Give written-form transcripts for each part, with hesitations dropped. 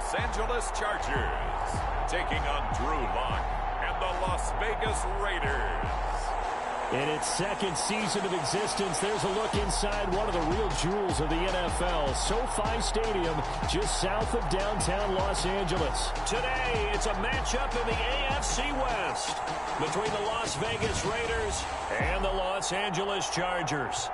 Los Angeles Chargers, taking on Drew Lock and the Las Vegas Raiders. In its second season of existence, there's a look inside one of the real jewels of the NFL, SoFi Stadium, just south of downtown Los Angeles. Today, it's a matchup in the AFC West between the Las Vegas Raiders and the Los Angeles Chargers.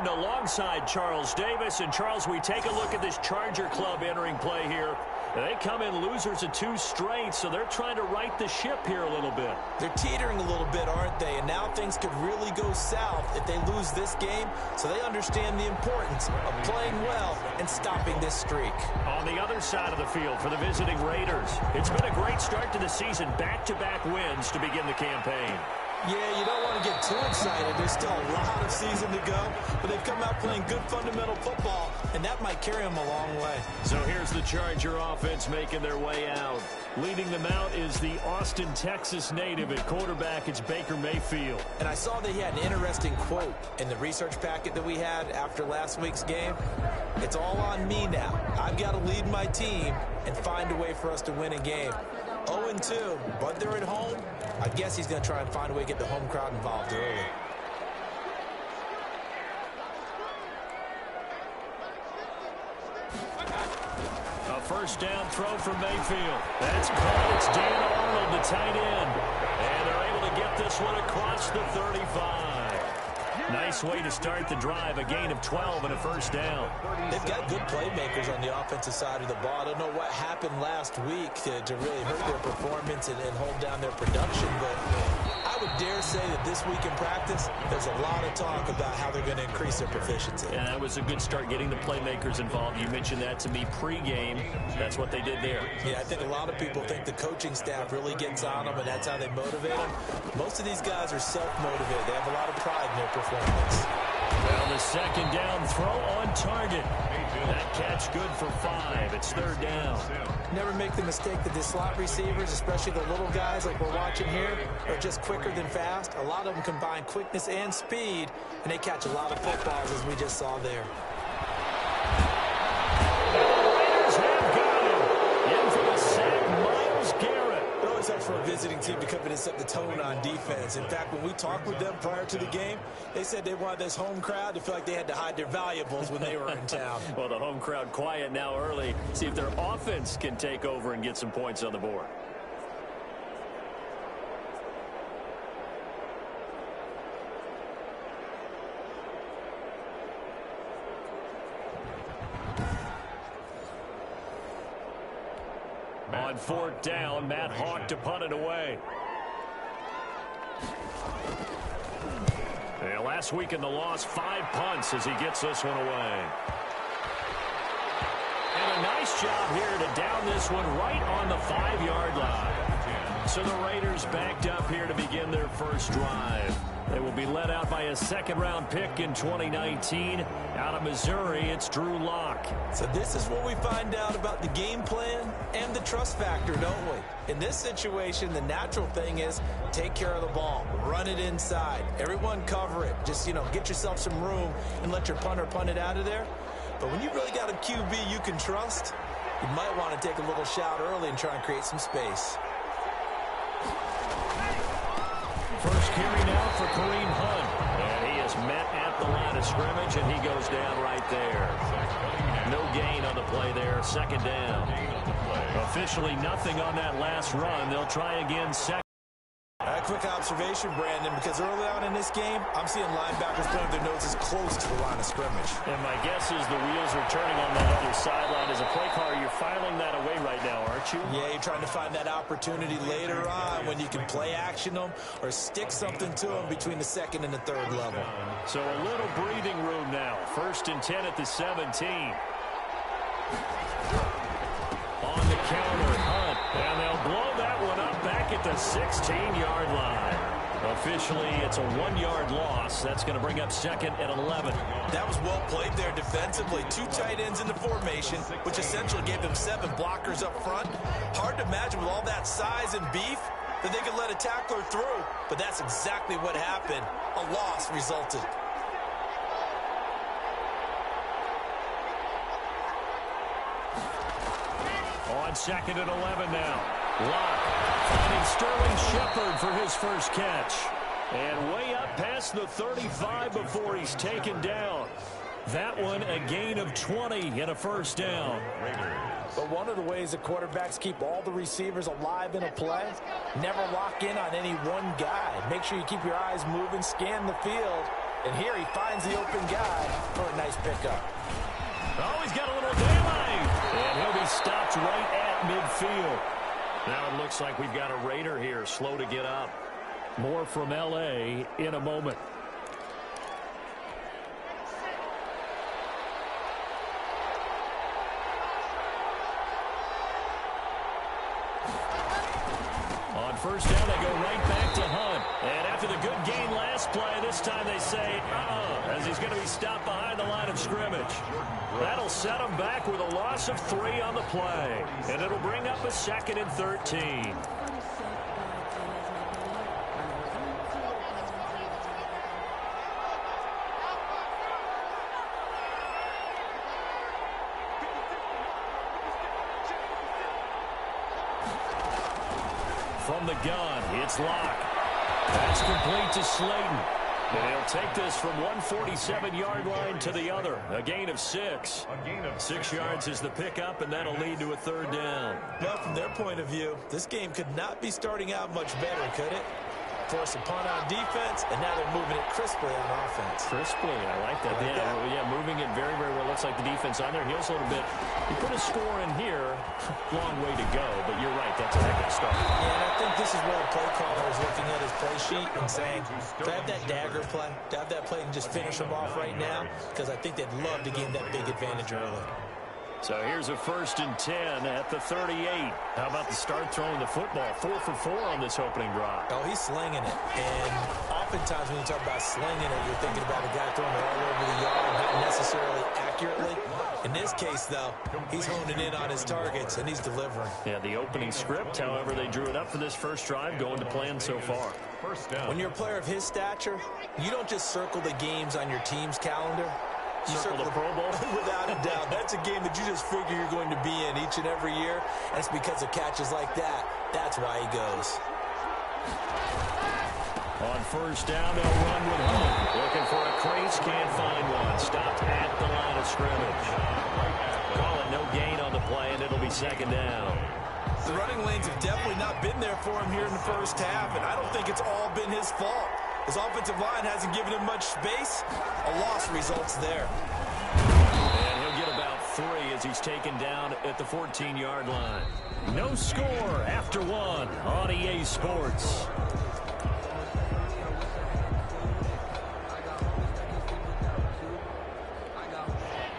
Alongside Charles Davis. And Charles, we take a look at this Charger club entering play here. They come in losers of 2 straight, so they're trying to right the ship here a little bit. They're teetering a little bit, aren't they? And now things could really go south if they lose this game, so they understand the importance of playing well and stopping this streak. On the other side of the field for the visiting Raiders, it's been a great start to the season, back-to-back wins to begin the campaign. Yeah, you don't want to get too excited. There's still a lot of season to go, but they've come out playing good fundamental football, and that might carry them a long way. So here's the Charger offense making their way out. Leading them out is the Austin, Texas native at quarterback. It's Baker Mayfield. And I saw that he had an interesting quote in the research packet that we had after last week's game. It's all on me now. I've got to lead my team and find a way for us to win a game. 0-2, but they're at home. I guess he's going to try and find a way to get the home crowd involved early. A first down throw from Mayfield. That's caught. It's Dan Arnold, the tight end. And they're able to get this one across the 35. Nice way to start the drive, a gain of 12 and a first down. They've got good playmakers on the offensive side of the ball. I don't know what happened last week to really hurt their performance and hold down their production, but I would dare say that this week in practice, there's a lot of talk about how they're going to increase their proficiency. And that was a good start getting the playmakers involved. You mentioned that to me pregame. That's what they did there. Yeah, I think a lot of people think the coaching staff really gets on them, and that's how they motivate them. Most of these guys are self-motivated. They have a lot of pride in their performance. Well, the second down throw on target. That catch good for 5. It's third down. Never make the mistake that the slot receivers, especially the little guys like we're watching here, are just quicker than fast. A lot of them combine quickness and speed, and they catch a lot of footballs, as we just saw there. Raiders have got him. In for the sack, Myles Garrett. It always helps for a visiting team to come in and set the tone on defense. In fact, when we talked with them prior to the game, they said they wanted this home crowd to feel like they had to hide their valuables when they were in town. Well, the home crowd quiet now early. See if their offense can take over and get some points on the board. On fourth down, Matt Hawk to punt it away. Yeah, last week in the loss, 5 punts as he gets this one away. And a nice job here to down this one right on the 5-yard line. So the Raiders backed up here to begin their first drive. They will be led out by a second-round pick in 2019. Out of Missouri, it's Drew Lock. So this is what we find out about the game plan and the trust factor, don't we? In this situation, the natural thing is take care of the ball. Run it inside. Everyone cover it. Just, get yourself some room and let your punter punt it out of there. But when you really got a QB you can trust, you might want to take a little shot early and try and create some space. First carry now for Kareem Hunt. And he is met at the line of scrimmage, and he goes down right there. No gain on the play there. Second down. Officially nothing on that last run. They'll try again second. A quick observation, Brandon, because early on in this game, I'm seeing linebackers putting their noses close to the line of scrimmage. And my guess is the wheels are turning on that other sideline. As a play caller, you're filing that away right now, aren't you? Yeah, you're trying to find that opportunity later on when you can play action them or stick something to them between the second and the third level. So a little breathing room now. 1st and 10 at the 17. On the counter, Hunt. And they'll blow that one up back at the 16-yard line. Officially, it's a 1-yard loss. That's going to bring up second and 11. That was well played there defensively. 2 tight ends in the formation, which essentially gave them 7 blockers up front. Hard to imagine with all that size and beef that they could let a tackler through, but that's exactly what happened. A loss resulted. On second and 11 now. Locke finding Sterling Shepard for his first catch. And way up past the 35 before he's taken down. That one a gain of 20 and a first down. But one of the ways that quarterbacks keep all the receivers alive in a play, never lock in on any one guy. Make sure you keep your eyes moving, scan the field. And here he finds the open guy for a nice pickup. Oh, he's got a little daylight. And he'll be stopped right at midfield. Now it looks like we've got a Raider here, slow to get up. More from L.A. in a moment. On first down, they go right back to Hunt. And after the good gain last play, this time they say, as he's going to be stopped behind the line of scrimmage. That'll set him back with a loss of 3 on the play. And it'll bring up a second and 13. From the gun, it's Locke. That's complete to Slayton. And he'll take this from 147-yard line to the other. A gain of 6. 6 yards is the pickup, and that'll lead to a third down. Well, from their point of view, this game could not be starting out much better, could it? Force a punt on defense, and now they're moving it crisply on offense. Crisply, I like that. Yeah, moving it very, very well. Looks like the defense on their heels a little bit. You put a score in here, long way to go, but you're right, that's a heck of a start. Yeah, and I think this is where the play caller is looking at his play sheet and saying, do I have that dagger play? Do I have that play and just finish him off right now? Because I think they'd love to gain that big advantage early. So here's a 1st and 10 at the 38. How about the start throwing the football? 4 for 4 on this opening drive. Oh, he's slinging it. And oftentimes when you talk about slinging it, you're thinking about a guy throwing it all over the yard, not necessarily accurately. In this case, though, he's honing in on his targets, and he's delivering. Yeah, the opening script, however, they drew it up for this first drive, going to plan so far. First down. When you're a player of his stature, you don't just circle the games on your team's calendar. You circle the Pro Bowl? Without a doubt. That's a game that you just figure you're going to be in each and every year. And it's because of catches like that. That's why he goes. On first down, they'll run with Hunt. Looking for a crease, can't find one. Stopped at the line of scrimmage. Call it no gain on the play, and it'll be second down. The running lanes have definitely not been there for him here in the first half, and I don't think it's all been his fault. His offensive line hasn't given him much space. A loss results there. And he'll get about 3 as he's taken down at the 14-yard line. No score after 1 on EA Sports.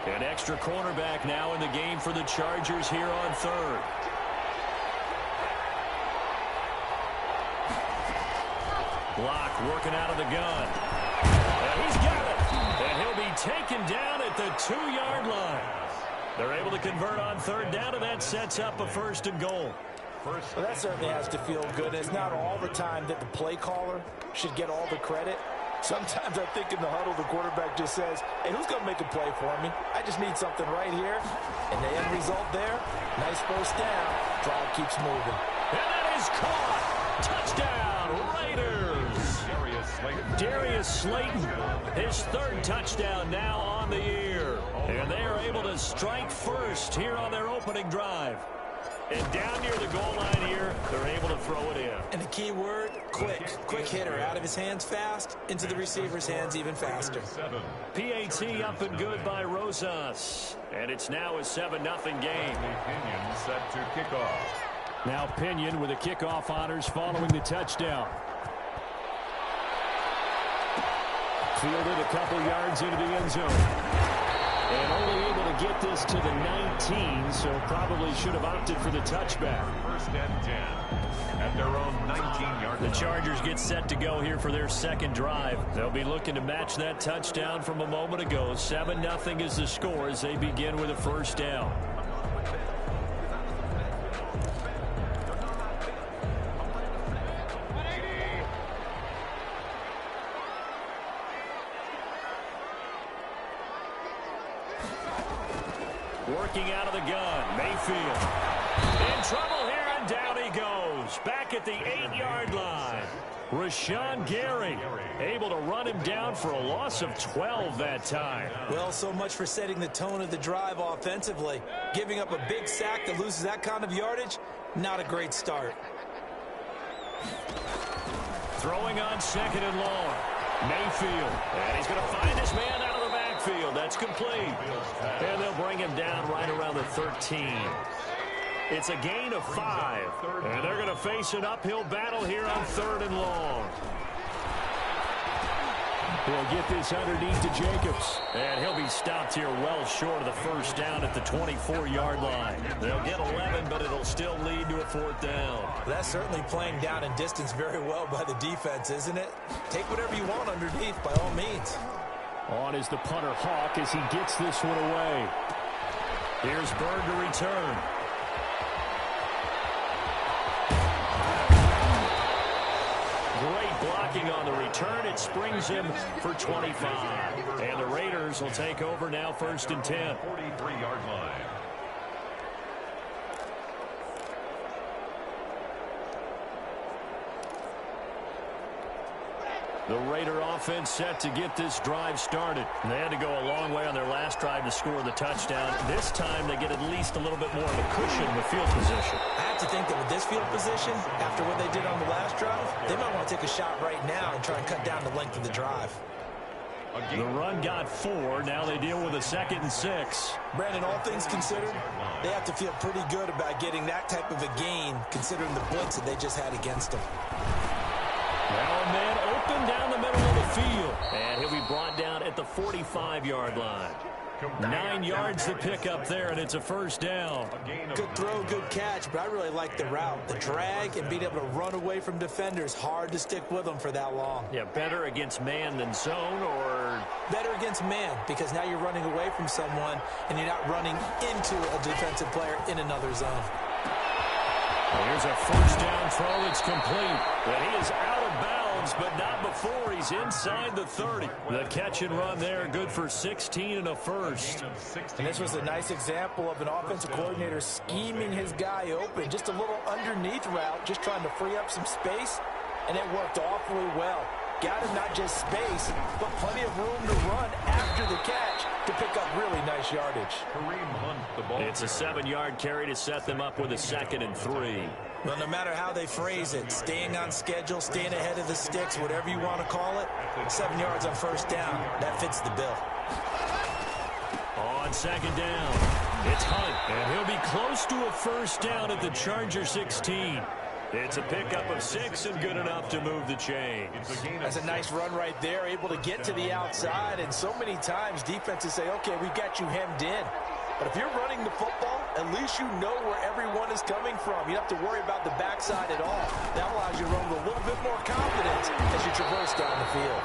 An extra cornerback now in the game for the Chargers here on 3rd. Locke working out of the gun. And he's got it. And he'll be taken down at the 2-yard line. They're able to convert on 3rd down, and that sets up a 1st and goal. Well, that certainly has to feel good. It's not all the time that the play caller should get all the credit. Sometimes I think in the huddle, the quarterback just says, hey, who's going to make a play for me? I just need something right here. And the end result there, nice first down. Drive keeps moving. And that is caught. Touchdown, Raiders. Darius Slayton, his 3rd touchdown now on the year. And they are able to strike first here on their opening drive. And down near the goal line here, they're able to throw it in. And the key word, quick. Quick hitter. Out of his hands fast, into the receiver's hands even faster. PAT up and good by Rosas. And it's now a 7-0 game. Pinion set to kick off. Now Pinion with the kickoff honors following the touchdown. Fielded a couple yards into the end zone. And only able to get this to the 19, so probably should have opted for the touchback. First and 10 at their own 19-yard line. The Chargers get set to go here for their second drive. They'll be looking to match that touchdown from a moment ago. 7-0 is the score as they begin with a first down. Working out of the gun, Mayfield. In trouble here, and down he goes. Back at the 8-yard line. Rashawn Gary able to run him down for a loss of 12 that time. Well, so much for setting the tone of the drive offensively. Giving up a big sack that loses that kind of yardage, not a great start. Throwing on second and long. Mayfield. And he's going to find his man out of the backfield. That's complete. And they'll bring him down right around the 13. It's a gain of 5. And they're going to face an uphill battle here on third and long. He'll get this underneath to Jacobs. And he'll be stopped here well short of the first down at the 24-yard line. They'll get 11, but it'll still lead to a fourth down. That's certainly playing down in distance very well by the defense, isn't it? Take whatever you want underneath by all means. On is the punter Hawk as he gets this one away. Here's Bird to return. Great blocking on the return. It springs him for 25. And the Raiders will take over now, first and 10. 43-yard line. The Raider offense set to get this drive started. They had to go a long way on their last drive to score the touchdown. This time they get at least a little bit more of a cushion with field position. I have to think that with this field position, after what they did on the last drive, they might want to take a shot right now and try and cut down the length of the drive. The run got 4. Now they deal with a 2nd and 6. Brandon, all things considered, they have to feel pretty good about getting that type of a gain considering the blitz that they just had against them. Now a man open down the middle of the field. And he'll be brought down at the 45-yard line. 9 yards to pick up there, and it's a first down. Good throw, good catch, but I really like the route. The drag and being able to run away from defenders, hard to stick with them for that long. Yeah, better against man than zone, or? Better against man, because now you're running away from someone, and you're not running into a defensive player in another zone. Here's a first down throw. It's complete. But he is out of bounds, but not before he's inside the 30. The catch and run there, good for 16 and a first. And this was a nice example of an offensive coordinator scheming his guy open. Just a little underneath route, just trying to free up some space, and it worked awfully well. Got him not just space, but plenty of room to run after the catch to pick up really nice yardage. It's a 7-yard carry to set them up with a 2nd and 3. Well, no matter how they phrase it, staying on schedule, staying ahead of the sticks, whatever you want to call it, 7 yards on first down, that fits the bill. On second down, it's Hunt, and he'll be close to a first down at the Charger 16. It's a pickup of 6 and good enough to move the chains. That's a nice run right there, able to get to the outside, and so many times defenses say, okay, we've got you hemmed in. But if you're running the football, at least you know where everyone is coming from. You don't have to worry about the backside at all. That allows you to run with a little bit more confidence as you traverse down the field.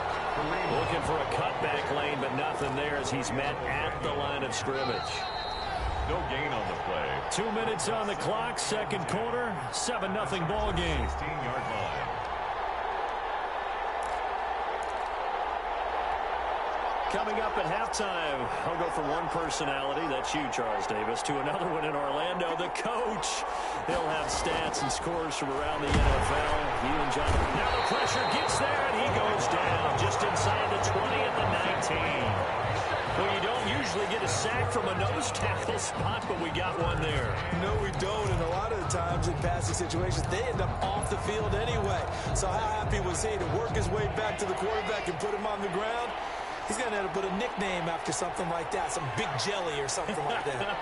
Looking for a cutback lane, but nothing there as he's met at the line of scrimmage. No gain on the play. 2 minutes on the clock, second quarter, 7-0 ball game. 16-yard line. Coming up at halftime, I'll go from one personality, that's you, Charles Davis, to another one in Orlando, the coach. He'll have stats and scores from around the NFL. You and John. Now the pressure gets there, and he goes down just inside the 20 at the 19. Well, you don't usually get a sack from a nose tackle spot, but we got one there. No, we don't, and a lot of the times in passing situations, they end up off the field anyway. So how happy was he to work his way back to the quarterback and put him on the ground? He's going to have to put a nickname after something like that, some Big Jelly or something like that.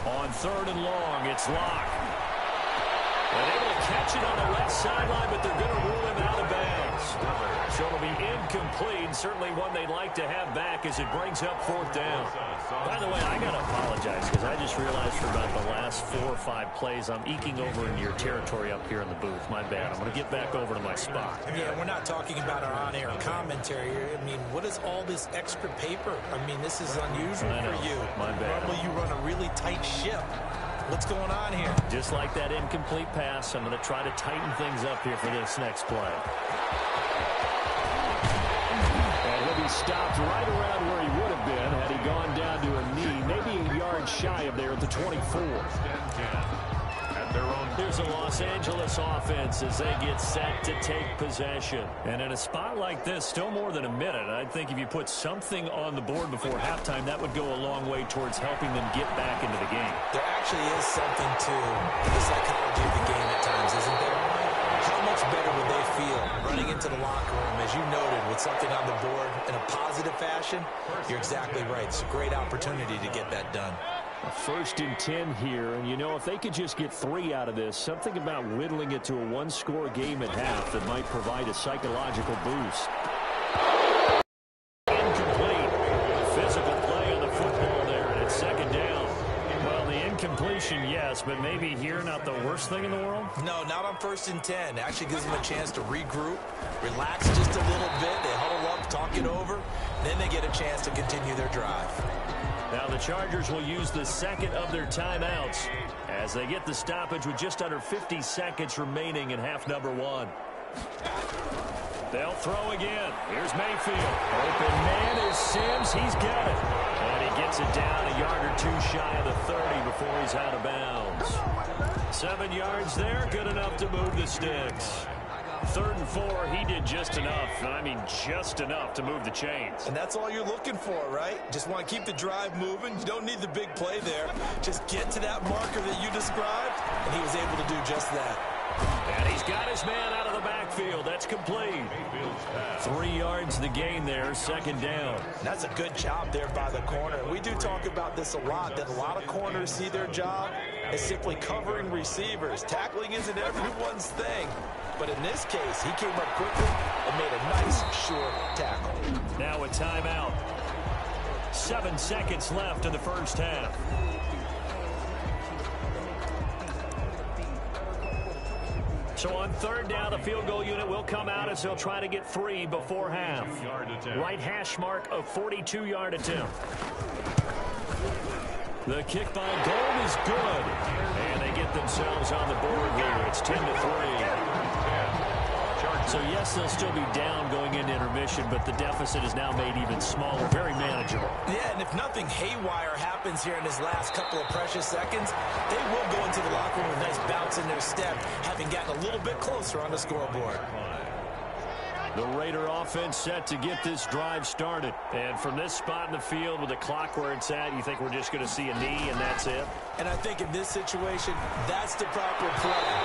On third and long, it's Locke. And able to catch it on the left sideline, but they're going to rule him out of bounds. So it'll be incomplete. Certainly one they'd like to have back as it brings up 4th down. By the way, I got to apologize because I just realized for about the last 4 or 5 plays I'm eking over into your territory up here in the booth. My bad. I'm going to get back over to my spot. Yeah, we're not talking about our on-air commentary here. I mean, what is all this extra paper? I mean, this is unusual for you. My bad. Normally you run a really tight ship. What's going on here? Just like that incomplete pass, I'm going to try to tighten things up here for this next play. And he'll be stopped right around where he would have been had he gone down to a knee, maybe a yard shy of there at the 24. Here's a Los Angeles offense as they get set to take possession. And in a spot like this, still more than a minute, I think if you put something on the board before halftime, that would go a long way towards helping them get back into the game. There actually is something to the psychology of the game at times, isn't there? How much better would they feel running into the locker room, as you noted, with something on the board in a positive fashion? You're exactly right. It's a great opportunity to get that done. A 1st and 10 here, and you know, if they could just get 3 out of this, something about whittling it to a 1-score game at half that might provide a psychological boost. Incomplete. Physical play on the football there, and it's 2nd down. Well, the incompletion, yes, but maybe here not the worst thing in the world? No, not on 1st and 10. It actually gives them a chance to regroup, relax just a little bit. They huddle up, talk it over, then they get a chance to continue their drive. Now the Chargers will use the 2nd of their timeouts as they get the stoppage with just under 50 seconds remaining in half number 1. They'll throw again. Here's Mayfield. Open man is Sims. He's got it. And he gets it down a yard or 2 shy of the 30 before he's out of bounds. 7 yards there, good enough to move the sticks. 3rd and 4, he did just enough, and I mean just enough to move the chains. And that's all you're looking for, right? Just want to keep the drive moving. You don't need the big play there. Just get to that marker that you described, and he was able to do just that. And he's got his man out of the backfield. That's complete. 3 yards the gain there, 2nd down. That's a good job there by the corner. We do talk about this a lot, that a lot of corners see their job as simply covering receivers. Tackling isn't everyone's thing. But in this case, he came up quickly and made a nice, short tackle. Now a timeout. 7 seconds left in the 1st half. So on 3rd down, the field goal unit will come out as they'll try to get 3 before half. Right hash mark of 42-yard attempt. The kick by Gold is good. And they get themselves on the board here. It's 10-3. So, yes, they'll still be down going into intermission, but the deficit is now made even smaller, very manageable. Yeah, and if nothing haywire happens here in his last couple of precious seconds, they will go into the locker room with a nice bounce in their step, having gotten a little bit closer on the scoreboard. The Raider offense set to get this drive started. And from this spot in the field with the clock where it's at, you think we're just going to see a knee and that's it? And I think in this situation, that's the proper play.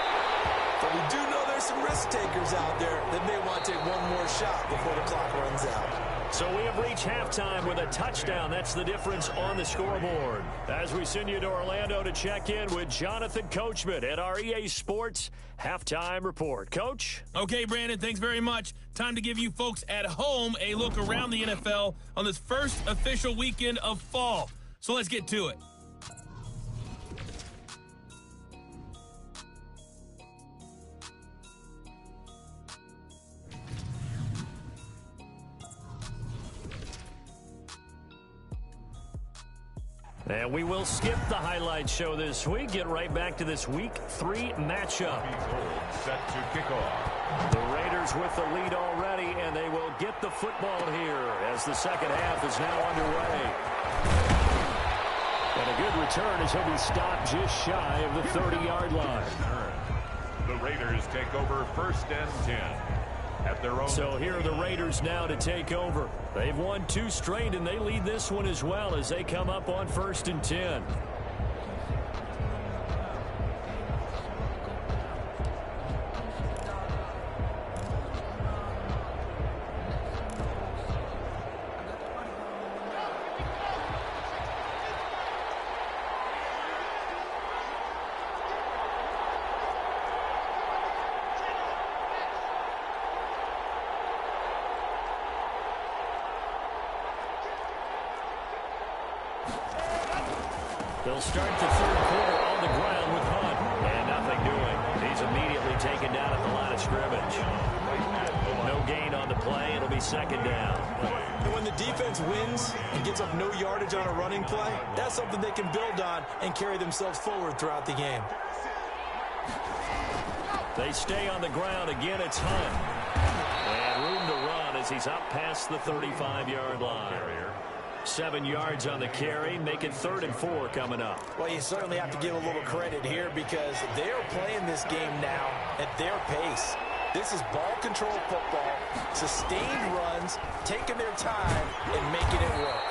But we do know there's some risk takers out there that may want to take one more shot before the clock runs out. So we have reached halftime with a touchdown. That's the difference on the scoreboard. As we send you to Orlando to check in with Jonathan Coachman at our EA Sports Halftime Report. Coach? Okay, Brandon, thanks very much. Time to give you folks at home a look around the NFL on this first official weekend of fall. So let's get to it. And we will skip the highlight show this week. Get right back to this Week 3 matchup. Set to kick off. The Raiders with the lead already, and they will get the football here as the second half is now underway. And a good return as he'll be stopped just shy of the 30-yard line. The Raiders take over 1st and 10. At their own. So here are the Raiders now to take over. They've won 2 straight, and they lead this one as well as they come up on 1st and 10. They'll start the third quarter on the ground with Hunt. And nothing doing. He's immediately taken down at the line of scrimmage. No gain on the play. It'll be second down. And when the defense wins and gives up no yardage on a running play, that's something they can build on and carry themselves forward throughout the game. They stay on the ground. Again, it's Hunt. And room to run as he's up past the 35-yard line. 7 yards on the carry, make it 3rd and 4 coming up. Well, you certainly have to give a little credit here because they are playing this game now at their pace. This is ball control football, sustained runs, taking their time and making it work.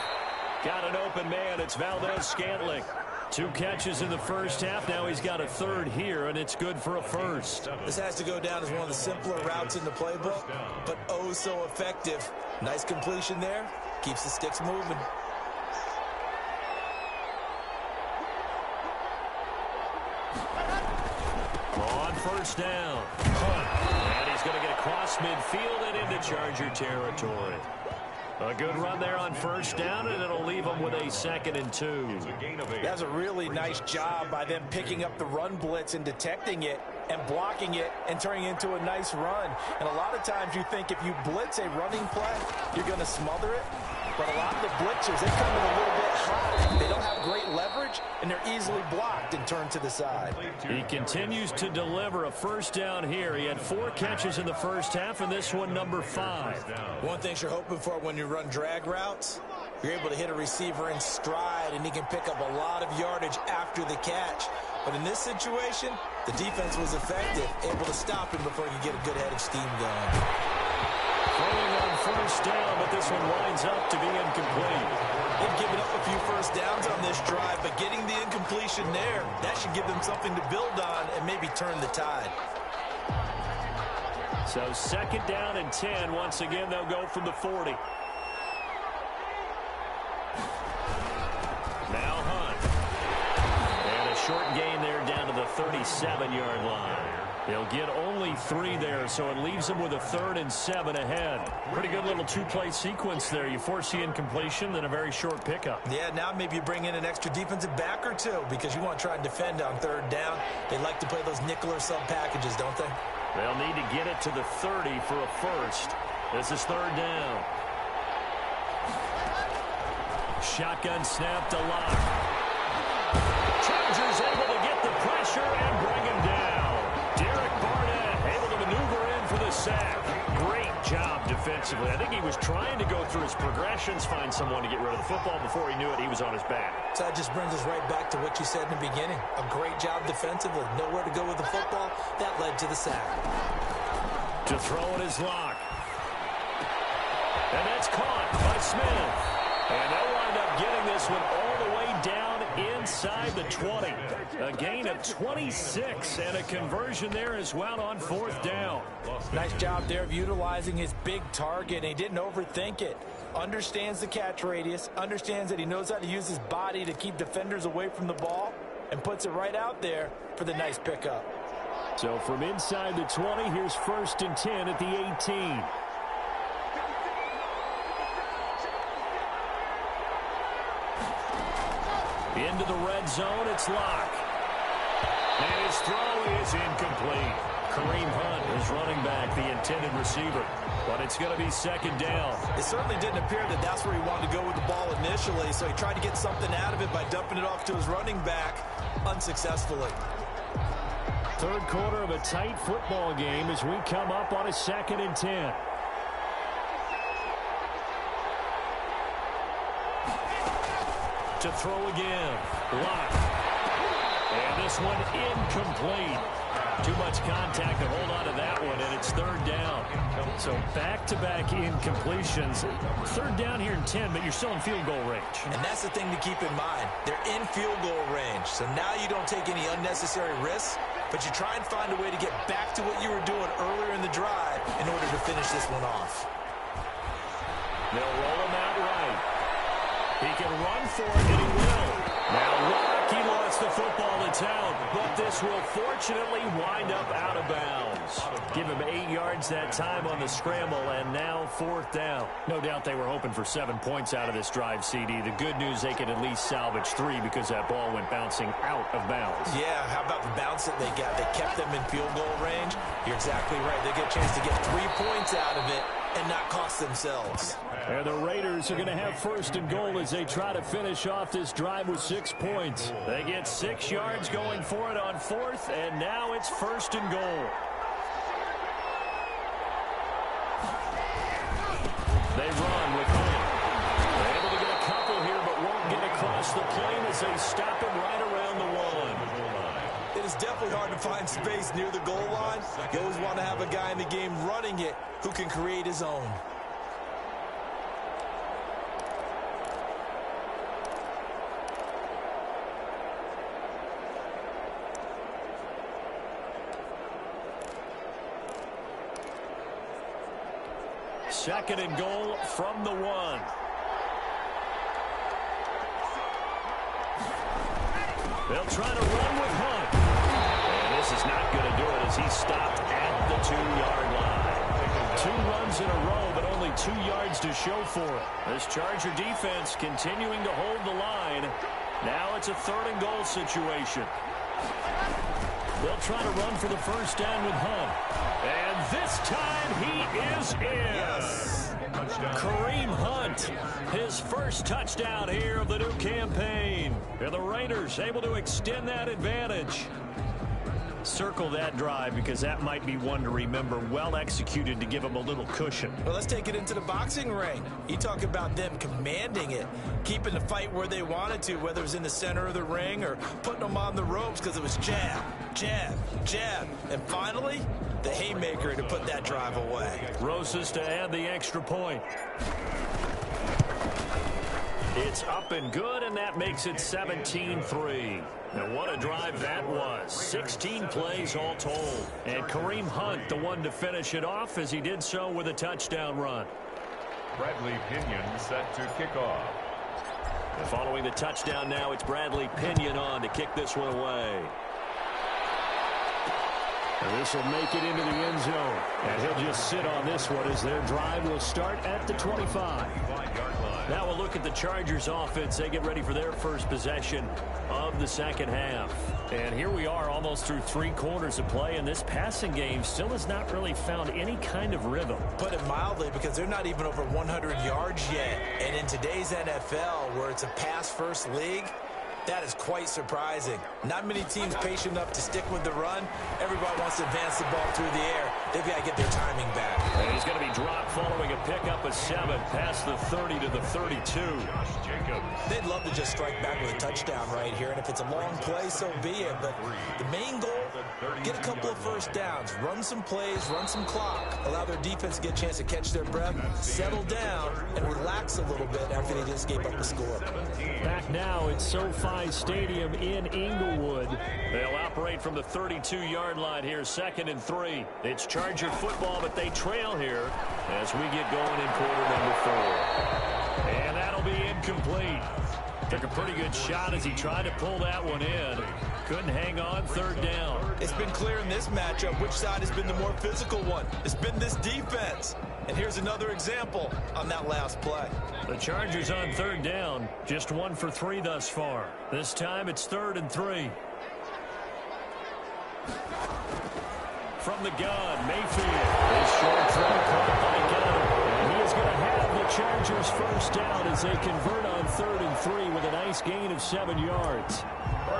Got an open man. It's Valdez-Scantling. 2 catches in the first half. Now he's got a third here, and it's good for a first. This has to go down as one of the simpler routes in the playbook, but oh so effective. Nice completion there. Keeps the sticks moving. On first down. And he's going to get across midfield and into Charger territory. A good run there on first down, and it'll leave them with a 2nd and 2. That's a really nice job by them picking up the run blitz and detecting it and blocking it and turning it into a nice run. And a lot of times you think if you blitz a running play, you're going to smother it. But a lot of the blitzers, they come in a little bit high. They don't have great leverage, and they're easily blocked and turned to the side. He continues to deliver a first down here. He had 4 catches in the first half, and this one number 5. One thing you're hoping for when you run drag routes, you're able to hit a receiver in stride, and he can pick up a lot of yardage after the catch. But in this situation, the defense was effective, able to stop him before he could get a good head of steam going. Throwing on first down, but this one winds up to be incomplete. They've given up a few first downs on this drive, but getting the incompletion there, that should give them something to build on and maybe turn the tide. So 2nd down and 10. Once again, they'll go from the 40. Now Hunt. And a short gain there down to the 37-yard line. They'll get only 3 there, so it leaves them with a 3rd and 7 ahead. Pretty good little 2-play sequence there. You force the incompletion, then a very short pickup. Yeah, now maybe you bring in an extra defensive back or 2 because you want to try and defend on 3rd down. They like to play those nickel or sub packages, don't they? They'll need to get it to the 30 for a first. This is 3rd down. Shotgun snap to Lock. Chargers able to get the pressure and bring him down. Derek Barnett able to maneuver in for the sack. Great job defensively. I think he was trying to go through his progressions, find someone to get rid of the football. Before he knew it, he was on his back. So that just brings us right back to what you said in the beginning. A great job defensively. Nowhere to go with the football. That led to the sack. To throw it is Lock. And that's caught by Smith. And they'll wind up getting this one all the way down inside the 20. A gain of 26 and a conversion there as well on 4th down. Nice job there of utilizing his big target, and he didn't overthink it. Understands the catch radius, understands that he knows how to use his body to keep defenders away from the ball, and puts it right out there for the nice pickup. So from inside the 20, here's 1st and 10 at the 18. Into the red zone, it's Lock. And his throw is incomplete. Kareem Hunt is running back, the intended receiver. But it's going to be 2nd down. It certainly didn't appear that that's where he wanted to go with the ball initially, so he tried to get something out of it by dumping it off to his running back unsuccessfully. 3rd quarter of a tight football game as we come up on a 2nd and 10. To throw again. Lock. And this one incomplete. Too much contact to hold on to that one, and it's 3rd down. So back-to-back incompletions. 3rd down here in 10, but you're still in field goal range. And that's the thing to keep in mind. They're in field goal range, so now you don't take any unnecessary risks, but you try and find a way to get back to what you were doing earlier in the drive in order to finish this one off. They'll roll him out right. He can run for it, and he will. Now Lock, he lost the football to town, but this will fortunately wind up out of bounds. Give him 8 yards that time on the scramble, and now 4th down. No doubt they were hoping for 7 points out of this drive, CD. The good news, they could at least salvage 3 because that ball went bouncing out of bounds. Yeah, how about the bounce that they got? They kept them in field goal range. You're exactly right. They get a chance to get 3 points out of it and not cost themselves. And the Raiders are going to have 1st and goal as they try to finish off this drive with 6 points. They get 6 yards going for it on 4th, and now it's 1st and goal. They run with Hunt. They're able to get a couple here, but won't get across the plane as they stop him right around the 1. It is definitely hard to find space near the goal line. You always want to have a guy in the game running it who can create his own. Second and goal from the 1. They'll try to run with Hunt. And this is not going to do it as he's stopped at the 2-yard line. 2 runs in a row, but only 2 yards to show for it. This Charger defense continuing to hold the line. Now it's a 3rd and goal situation. They'll try to run for the 1st down with Hunt. And this time he is in. Yes. Kareem Hunt, his first touchdown here of the new campaign. And the Raiders able to extend that advantage. Circle that drive because that might be one to remember. Well executed to give them a little cushion. Well, let's take it into the boxing ring. You talk about them commanding it, keeping the fight where they wanted to, whether it was in the center of the ring or putting them on the ropes because it was jab, jab, jab. And finally, the haymaker to put that drive away. Rosas to add the extra point. It's up and good, and that makes it 17-3. And what a drive that was. 16 plays all told. And Kareem Hunt, the one to finish it off, as he did so with a touchdown run. Bradley Pinion set to kick off. And following the touchdown now, it's Bradley Pinion on to kick this one away. And this will make it into the end zone. And he'll just sit on this one as their drive will start at the 25. Now we'll look at the Chargers offense. They get ready for their first possession of the second half. And here we are almost through 3 quarters of play, and this passing game still has not really found any kind of rhythm. Put it mildly, because they're not even over 100 yards yet. And in today's NFL, where it's a pass-first league, that is quite surprising. Not many teams patient enough to stick with the run. Everybody wants to advance the ball through the air. They've got to get their timing back. And he's going to be dropped following a pickup of 7 past the 30 to the 32. They'd love to just strike back with a touchdown right here. And if it's a long play, so be it. But the main goal, get a couple of first downs. Run some plays, run some clock. Allow their defense to get a chance to catch their breath, settle down, and relax a little bit after they just gave up a score. Back now at SoFi Stadium in Inglewood. They'll operate from the 32-yard line here, 2nd and 3. It's Charger football, but they trail here as we get going in quarter number 4. And that'll be incomplete. Took a pretty good shot as he tried to pull that one in. Couldn't hang on, 3rd down. It's been clear in this matchup which side has been the more physical one. It's been this defense. And here's another example on that last play. The Chargers on 3rd down, just 1 for 3 thus far. This time it's 3rd and 3. From the gun, Mayfield. This short throw caught by Gunn. And he is going to have the Chargers first down as they convert on 3rd and 3 with a nice gain of 7 yards.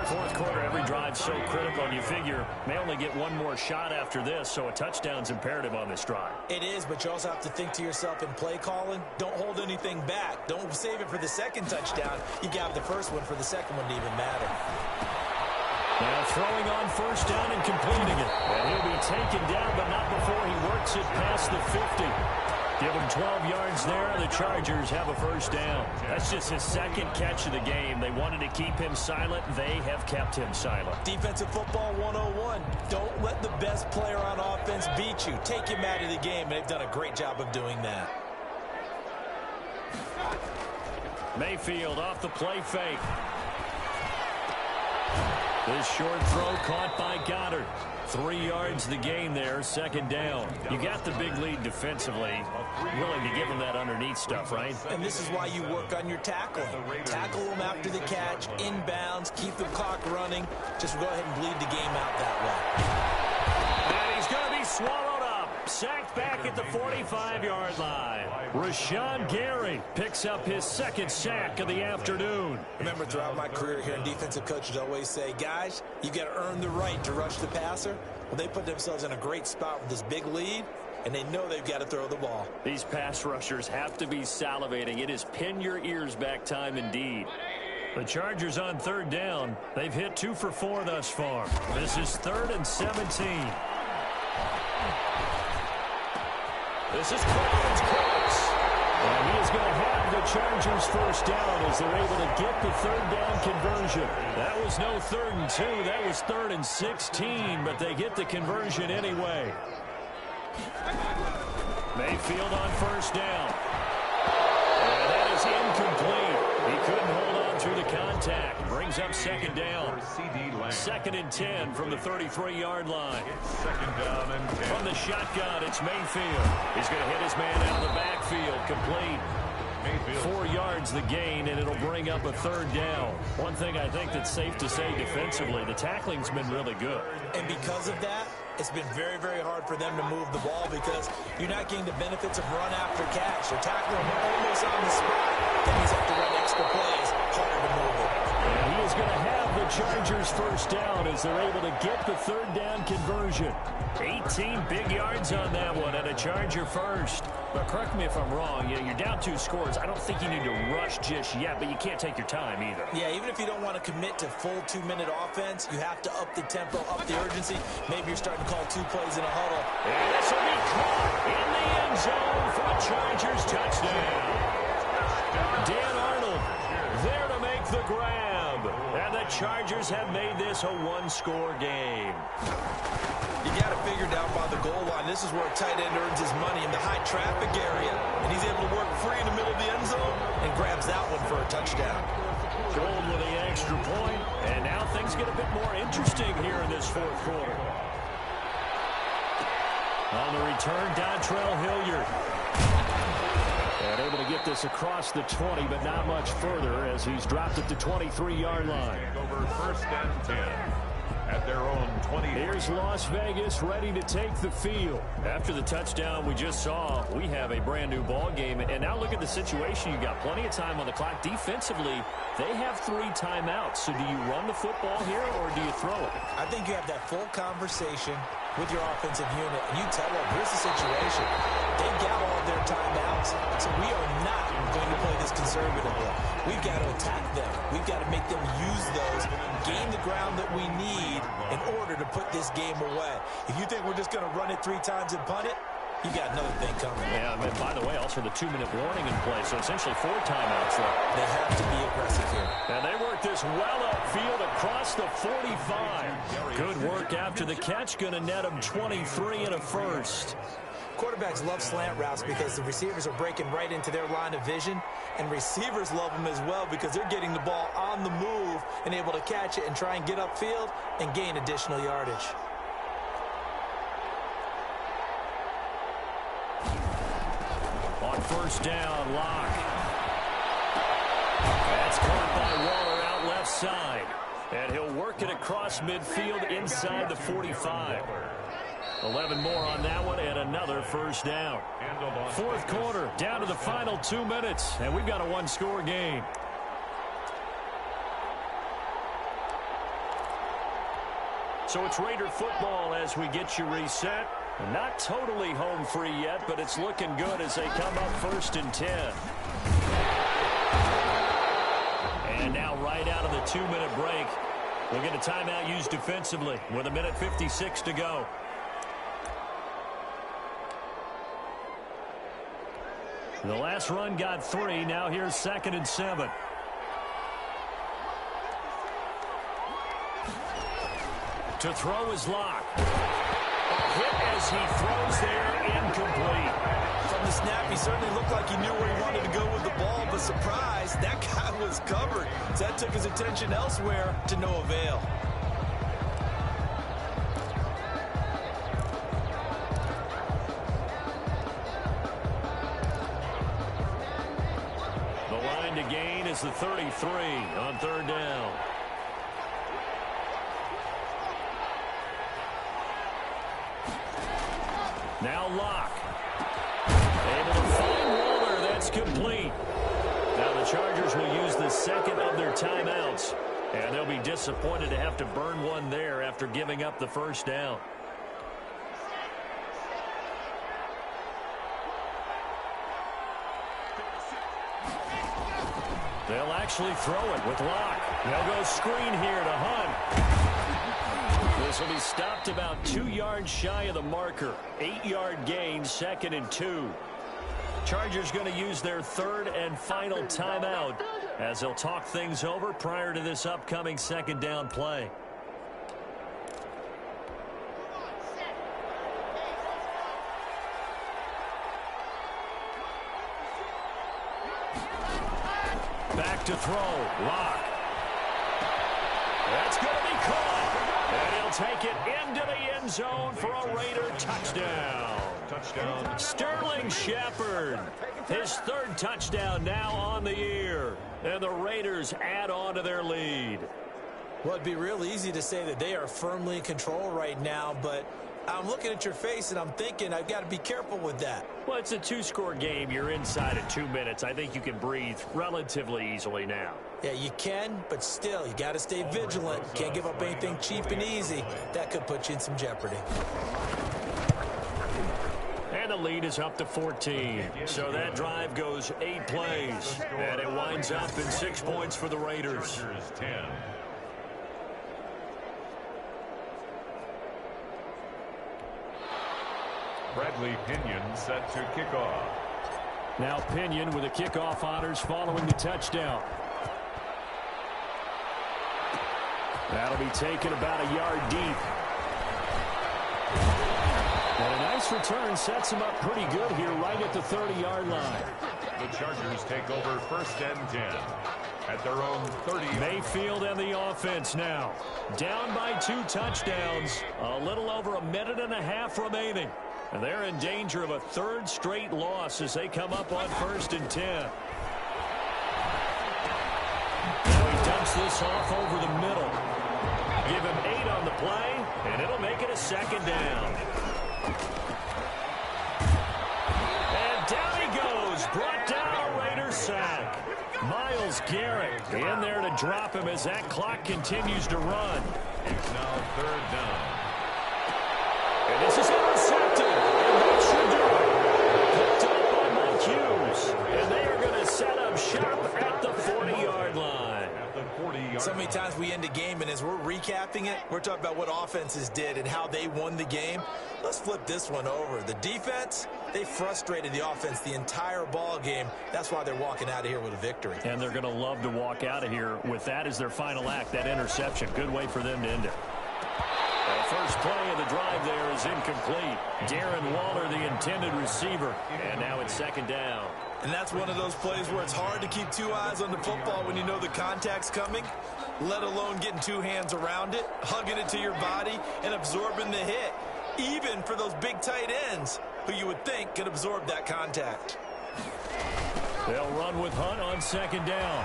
4th quarter, every drive so critical, and you figure may only get one more shot after this, so a touchdown's imperative on this drive. It is, but you also have to think to yourself in play calling, don't hold anything back. Don't save it for the second touchdown. You got the first one for the second one to even matter. Now throwing on 1st down and completing it. And he'll be taken down, but not before he works it past the 50. Give him 12 yards there, and the Chargers have a 1st down. That's just his 2nd catch of the game. They wanted to keep him silent. They have kept him silent. Defensive football 101. Don't let the best player on offense beat you. Take him out of the game, and they've done a great job of doing that. Mayfield off the play fake. This short throw caught by Goddard. 3 yards the gain there, second down. You got the big lead defensively. Willing to give them that underneath stuff, right? And this is why you work on your tackling. Tackle them after the catch, inbounds, keep the clock running. Just go ahead and bleed the game out that way. And he's going to be swallowed up. Sacked back at the 45-yard line. Rashawn Gary picks up his second sack of the afternoon. Remember, throughout my career here, defensive coaches always say, guys, you got to earn the right to rush the passer. Well, they put themselves in a great spot with this big lead, and they know they've got to throw the ball. These pass rushers have to be salivating. It is pin your ears back time indeed. The Chargers on third down. They've hit 2 for 4 thus far. This is 3rd and 17. This is Cooks. And he is going to have the Chargers first down as they're able to get the third down conversion. That was no 3rd and 2. That was 3rd and 16, but they get the conversion anyway. Mayfield on first down. And that is incomplete. He couldn't hold on through the contact. Brings up second down. 2nd and 10 from the 33-yard line. Second down and 10. From the shotgun, it's Mayfield. He's going to hit his man out of the backfield. Complete. 4 yards the gain, and it'll bring up a third down. One thing I think that's safe to say defensively, the tackling's been really good. And because of that, it's been very, very hard for them to move the ball because you're not getting the benefits of run after catch. You're tackling him almost on the spot. Then he's have to run extra plays. Harder to move it. And he is going to have the Chargers first down as they're able to get the third down conversion. 18 big yards on that one and a Charger first. But correct me if I'm wrong, you're down 2 scores. I don't think you need to rush just yet, but you can't take your time either. Yeah, even if you don't want to commit to full 2-minute offense, you have to up the tempo, up the urgency. Maybe you're starting to call 2 plays in a huddle. And this will be caught in the end zone for a Chargers touchdown. Dan Arnold there to make the grab. And the Chargers have made this a 1-score game. You got to figure down by the goal line. This is where a tight end earns his money in the high traffic area. And he's able to work free in the middle of the end zone and grabs that one for a touchdown. Gold with the extra point. And now things get a bit more interesting here in this 4th quarter. On the return, Dontrell Hilliard. And able to get this across the 20, but not much further as he's dropped at the 23-yard line. Over 1st and 10 at their own 20. Here's Las Vegas ready to take the field. After the touchdown we just saw, we have a brand new ball game. And now look at the situation. You got plenty of time on the clock. Defensively, they have 3 timeouts. So do you run the football here or do you throw it? I think you have that full conversation with your offensive unit, and you tell them, here's the situation. They've got all of their timeouts, so we are not going to play this conservatively. We've got to attack them. We've got to make them use those, gain the ground that we need in order to put this game away. If you think we're just going to run it 3 times and punt it, you got another thing coming. Yeah, and by the way, also the 2-minute warning in play, so essentially 4 timeouts left. They have to be aggressive here. And they work this well upfield across the 45. Good work after the catch, going to net them 23 and a first. Quarterbacks love slant routes because the receivers are breaking right into their line of vision, and receivers love them as well because they're getting the ball on the move and able to catch it and try and get upfield and gain additional yardage. On first down, Locke. That's caught by Waller out left side. And he'll work it across midfield inside the 45. 11 more on that one and another first down. 4th quarter, down to the final 2 minutes. And we've got a 1-score game. So it's Raider football as we get you reset. Not totally home free yet, but it's looking good as they come up 1st and 10. And now right out of the 2-minute break, we'll get a timeout used defensively with 1:56 to go. The last run got 3. Now here's 2nd and 7. To throw is Locke. Hit as he throws there, incomplete. From the snap, he certainly looked like he knew where he wanted to go with the ball, but surprise, that guy was covered. So that took his attention elsewhere to no avail. The line to gain is the 33 on third down. Now Locke. Able to find Waller. That's complete. Now the Chargers will use the second of their timeouts. And they'll be disappointed to have to burn one there after giving up the first down. They'll actually throw it with Locke. They'll go screen here to Hunt. This will be stopped about 2 yards shy of the marker. 8-yard gain, 2nd and 2. Chargers going to use their third and final timeout as they'll talk things over prior to this upcoming second down play. Back to throw. Locke. That's going to be caught. And he'll take it into the end zone for a Raider touchdown. Sterling Shepard. His third touchdown now on the year. And the Raiders add on to their lead. Well, it'd be real easy to say that they are firmly in control right now, but I'm looking at your face and I'm thinking I've got to be careful with that. Well, it's a 2-score game. You're inside at 2 minutes. I think you can breathe relatively easily now. Yeah, you can, but still, you got to stay vigilant. Can't give up anything cheap and easy. That could put you in some jeopardy. And the lead is up to 14. So that drive goes 8 plays. And it winds up in 6 points for the Raiders. 10. Bradley Pinion set to kick off. Now Pinion with the kickoff honors following the touchdown. That'll be taken about a yard deep. And a nice return sets him up pretty good here right at the 30-yard line. The Chargers take over 1st and 10 at their own 30. Mayfield and the offense now. Down by 2 touchdowns. A little over a minute and a half remaining. And they're in danger of a 3rd straight loss as they come up on 1st and 10. Now he dumps this off over the middle. Give him 8 on the play, and it'll make it a 2nd down. And down he goes. Brought down a Raider sack. Myles Garrett in there to drop him as that clock continues to run. It's now 3rd down. And this is intercepted. And that should do it. Picked up by Mike Hughes. And they are going to set up shop at the 40-yard line. At the 40-yard So many times we end a game, and as we're recapping it, we're talking about what offenses did and how they won the game. Let's flip this one over. The defense, they frustrated the offense the entire ball game. That's why they're walking out of here with a victory. And they're going to love to walk out of here with that as their final act, that interception. Good way for them to end it. The first play of the drive there is incomplete. Darren Waller, the intended receiver. And now it's 2nd down. And that's one of those plays where it's hard to keep 2 eyes on the football when you know the contact's coming, let alone getting 2 hands around it, hugging it to your body, and absorbing the hit, even for those big tight ends who you would think could absorb that contact. They'll run with Hunt on 2nd down.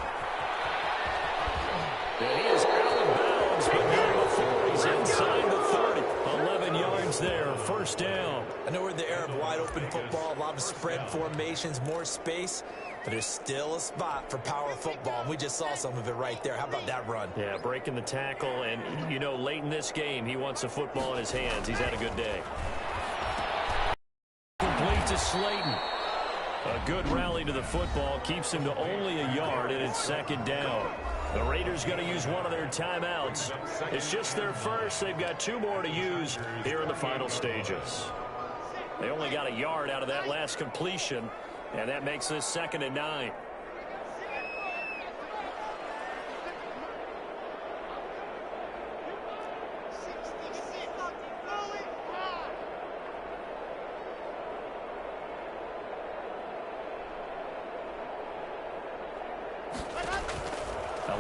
And he is out of bounds, but not before he's inside the 30. 11 yards there, 1st down. I know we're in the era of wide-open football, a lot of spread formations, more space, but there's still a spot for power football, and we just saw some of it right there. How about that run? Yeah, breaking the tackle, and, you know, late in this game, he wants the football in his hands. He's had a good day. Complete to Slayton. A good rally to the football keeps him to only a yard, and it's 2nd down. The Raiders going to use one of their timeouts. It's just their first. They've got 2 more to use here in the final stages. They only got a yard out of that last completion, and that makes this 2nd and 9.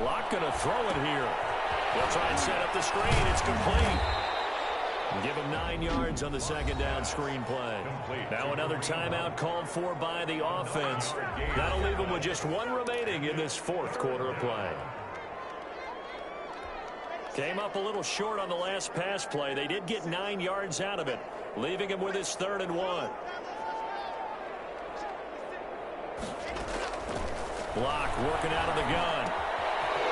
Locke going to throw it here. He'll try and set up the screen. It's complete. Give him 9 yards on the second down screen play. Now another timeout called for by the offense. That'll leave him with just one remaining in this fourth quarter of play. Came up a little short on the last pass play. They did get 9 yards out of it, leaving him with his 3rd and 1. Locke working out of the gun.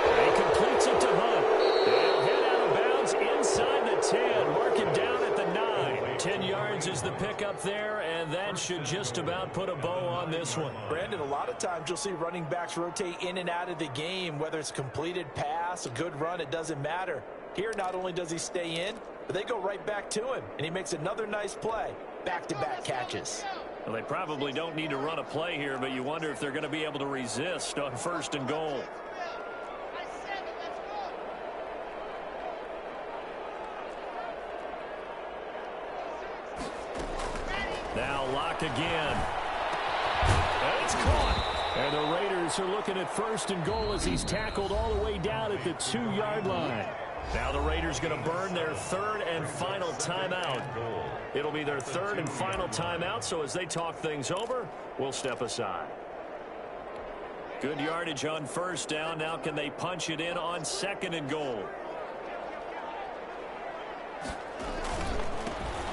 He completes it to Hunt. They'll head out of bounds inside the 10. Mark it down at the 9. 10 yards is the pickup there, and that should just about put a bow on this one. Brandon, a lot of times you'll see running backs rotate in and out of the game, whether it's completed pass, a good run, it doesn't matter. Here, not only does he stay in, but they go right back to him, and he makes another nice play. Back-to-back catches. Well, they probably don't need to run a play here, but you wonder if they're going to be able to resist on 1st and goal. Now Locke again. And it's caught. And the Raiders are looking at 1st and goal as he's tackled all the way down at the 2-yard line. Now the Raiders going to burn their 3rd and final timeout. It'll be their 3rd and final timeout, so as they talk things over, we'll step aside. Good yardage on 1st down. Now can they punch it in on 2nd and goal?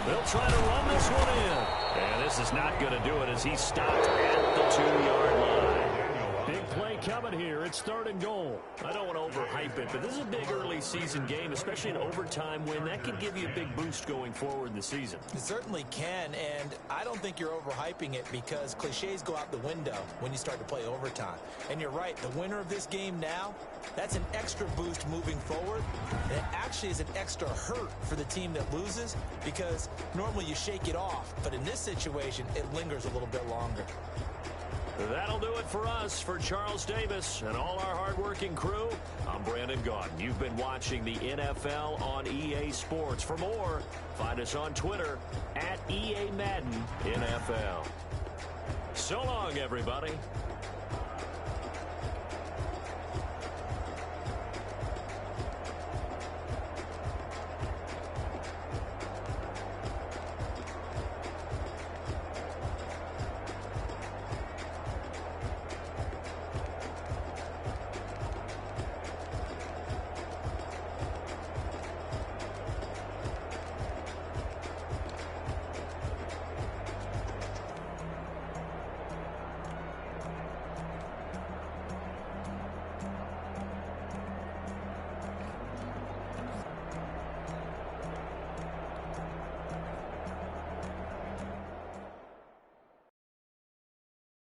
They'll try to run this one in. And this is not going to do it as he's stopped at the 2-yard line. Big play coming here. It's 3rd and goal. I don't want to overhype it, but this is a big early season game, especially an overtime win. That could give you a big boost going forward in the season. It certainly can, and I don't think you're overhyping it because cliches go out the window when you start to play overtime. And you're right, the winner of this game now, that's an extra boost moving forward. And it actually is an extra hurt for the team that loses because normally you shake it off. But in this situation, it lingers a little bit longer. That'll do it for us. For Charles Davis and all our hardworking crew, I'm Brandon Gaudin. You've been watching the NFL on EA Sports. For more, find us on Twitter at EA Madden NFL. So long, everybody.